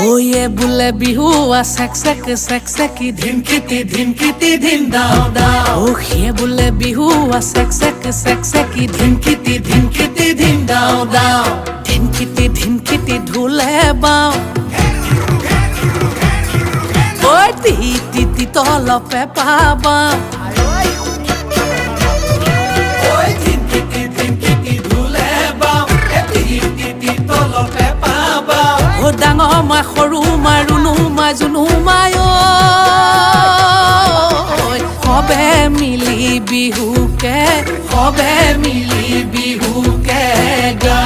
way বুলে বিহু সেক সেকি ধিনকিতি ধিন দাও দাও ও হে বুলে বিহু সেক সেকি ধিনকিতি ধিন দাও দাও ধিনকিতি ঢোলে বাও ওই তি তলপে পাবা ওই ধিনকিতি ঢোলে বাও তি তলপে পাবা ও ডাঙৰ মা সৰু মা ৰুণু মা জুনু মায় সবে মিলি বিহুকে গা